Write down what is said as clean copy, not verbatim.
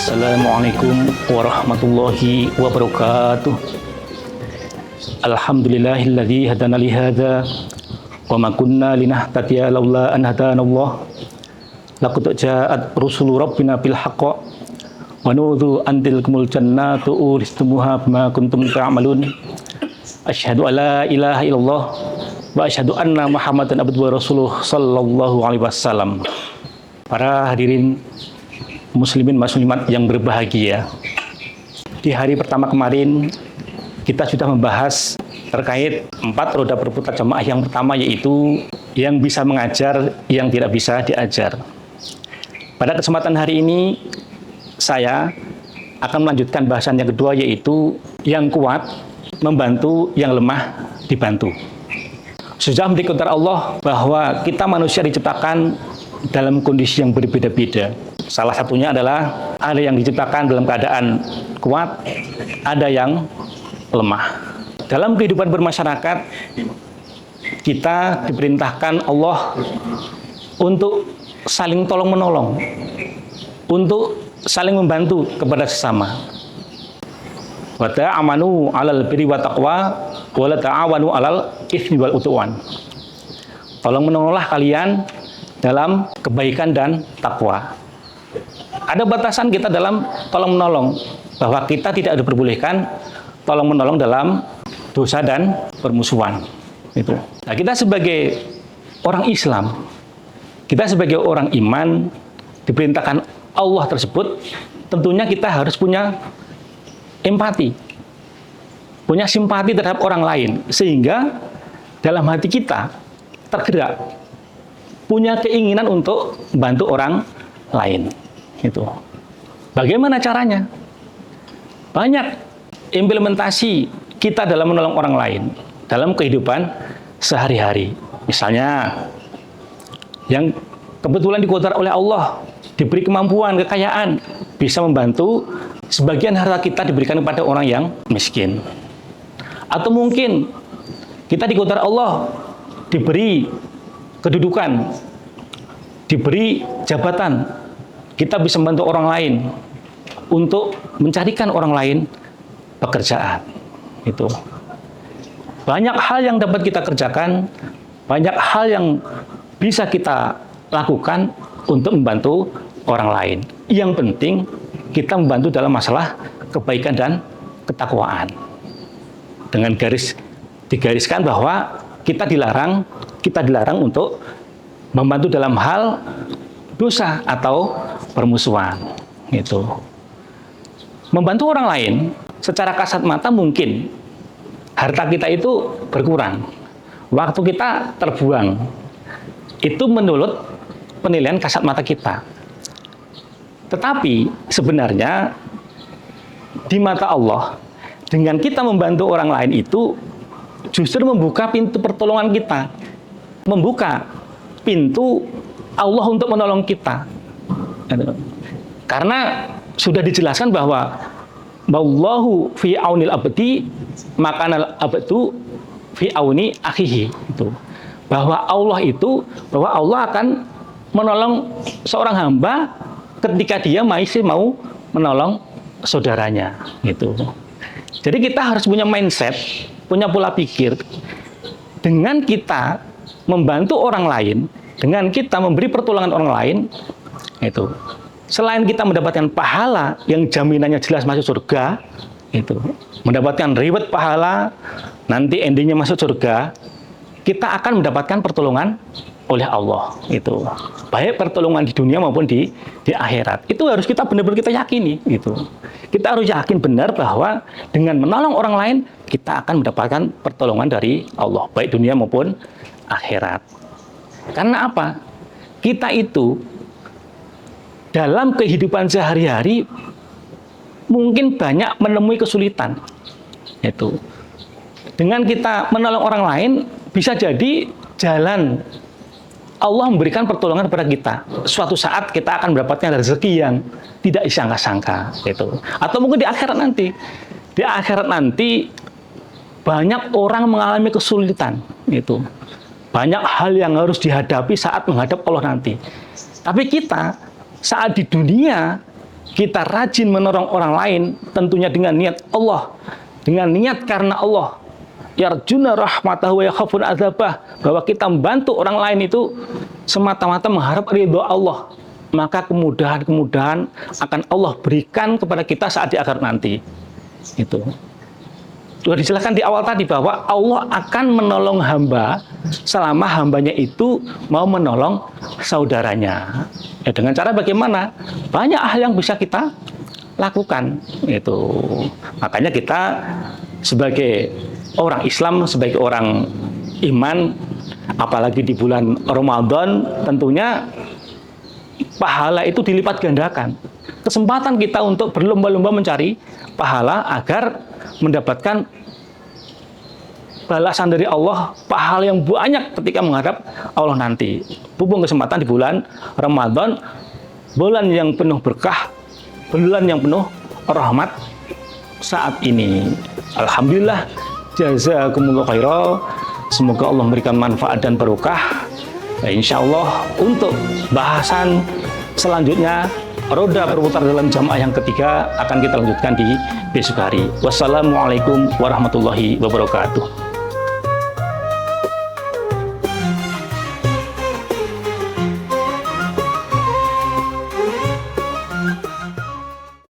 Assalamualaikum warahmatullahi wabarakatuh. Alhamdulillahilladzi hadana li hadza wa ma kunna linahtadiya laula an hadanallah. Laqad ja'at rusulu rabbina bil haqq wa nudzu an tilkumul jannatu uristumuha bima kuntum ta'malun. Asyhadu an la ilaha illallah wa asyhadu anna Muhammadan abduhu wa rasuluh sallallahu alaihi wasallam. Para hadirin muslimin muslimat yang berbahagia, di hari pertama kemarin kita sudah membahas terkait 4 roda berputar jamaah. Yang pertama yaitu yang bisa mengajar, yang tidak bisa diajar. Pada kesempatan hari ini saya akan melanjutkan bahasan yang kedua, yaitu yang kuat membantu, yang lemah dibantu. Sudah menjadi qadar Allah bahwa kita manusia diciptakan dalam kondisi yang berbeda-beda. Salah satunya adalah ada yang diciptakan dalam keadaan kuat, ada yang lemah. Dalam kehidupan bermasyarakat, kita diperintahkan Allah untuk saling tolong-menolong, untuk saling membantu kepada sesama. Wa ta'amanu 'alal birri wa taqwa wa la ta'awanu 'alal itsmi wal 'udwan. Tolong-menolonglah kalian dalam kebaikan dan takwa. Ada batasan kita dalam tolong-menolong, bahwa kita tidak diperbolehkan tolong-menolong dalam dosa dan permusuhan. Itu. Nah, kita sebagai orang Islam, kita sebagai orang iman, diperintahkan Allah tersebut, tentunya kita harus punya empati, punya simpati terhadap orang lain, sehingga dalam hati kita tergerak, punya keinginan untuk membantu orang lain. Itu. Bagaimana caranya? Banyak implementasi kita dalam menolong orang lain dalam kehidupan sehari-hari. Misalnya, yang kebetulan dikodar oleh Allah, diberi kemampuan, kekayaan, bisa membantu, sebagian harta kita diberikan kepada orang yang miskin. Atau mungkin kita dikodar Allah, diberi kedudukan, diberi jabatan, kita bisa membantu orang lain untuk mencarikan orang lain pekerjaan. Itu. Banyak hal yang dapat kita kerjakan, banyak hal yang bisa kita lakukan untuk membantu orang lain. Yang penting kita membantu dalam masalah kebaikan dan ketakwaan. Dengan digariskan bahwa kita dilarang untuk membantu dalam hal dosa atau permusuhan. Gitu. Membantu orang lain secara kasat mata mungkin harta kita itu berkurang, waktu kita terbuang. Itu menurut penilaian kasat mata kita. Tetapi sebenarnya di mata Allah, dengan kita membantu orang lain itu justru membuka pintu pertolongan kita, membuka pintu Allah untuk menolong kita. Karena sudah dijelaskan bahwa wallahu fi aunil abdi makanal abdu fi auni akhihi. Itu. Bahwa Allah akan menolong seorang hamba ketika dia masih mau menolong saudaranya. Gitu. Jadi kita harus punya mindset, punya pola pikir. Dengan kita membantu orang lain, dengan kita memberi pertolongan orang lain, itu selain kita mendapatkan pahala yang jaminannya jelas masuk surga, itu mendapatkan reward pahala, nanti endingnya masuk surga, kita akan mendapatkan pertolongan oleh Allah. Itu baik pertolongan di dunia maupun di akhirat. Itu harus kita benar-benar kita yakini. Gitu. Kita harus yakin benar bahwa dengan menolong orang lain kita akan mendapatkan pertolongan dari Allah, baik dunia maupun akhirat. Karena apa? Kita itu dalam kehidupan sehari-hari mungkin banyak menemui kesulitan. Itu. Dengan kita menolong orang lain, bisa jadi jalan Allah memberikan pertolongan kepada kita. Suatu saat kita akan mendapatkan rezeki yang tidak disangka-sangka. Gitu. Atau mungkin di akhirat nanti. Di akhirat nanti banyak orang mengalami kesulitan. Itu banyak hal yang harus dihadapi saat menghadap Allah nanti. Tapi kita saat di dunia, kita rajin menolong orang lain, tentunya dengan niat Allah, dengan niat karena Allah. Yarjuna rahmatahu wa yakhafun adzabah, bahwa kita membantu orang lain itu semata-mata mengharap ridho Allah. Maka kemudahan-kemudahan akan Allah berikan kepada kita saat di akhirat nanti. Itu sudah dijelaskan di awal tadi bahwa Allah akan menolong hamba selama hambanya itu mau menolong saudaranya. Ya, dengan cara bagaimana? Banyak hal yang bisa kita lakukan. Itu makanya kita sebagai orang Islam, sebagai orang iman, apalagi di bulan Ramadan, tentunya pahala itu dilipat gandakan. Kesempatan kita untuk berlomba-lomba mencari pahala agar mendapatkan balasan dari Allah, pahala yang banyak ketika menghadap Allah nanti. Mumpung kesempatan di bulan Ramadan, bulan yang penuh berkah, bulan yang penuh rahmat saat ini. Alhamdulillah, jazakumullah khairan. Semoga Allah memberikan manfaat dan barokah. Insya Allah untuk bahasan selanjutnya, roda berputar dalam jamaah yang ketiga, akan kita lanjutkan di besok hari. Wassalamualaikum warahmatullahi wabarakatuh.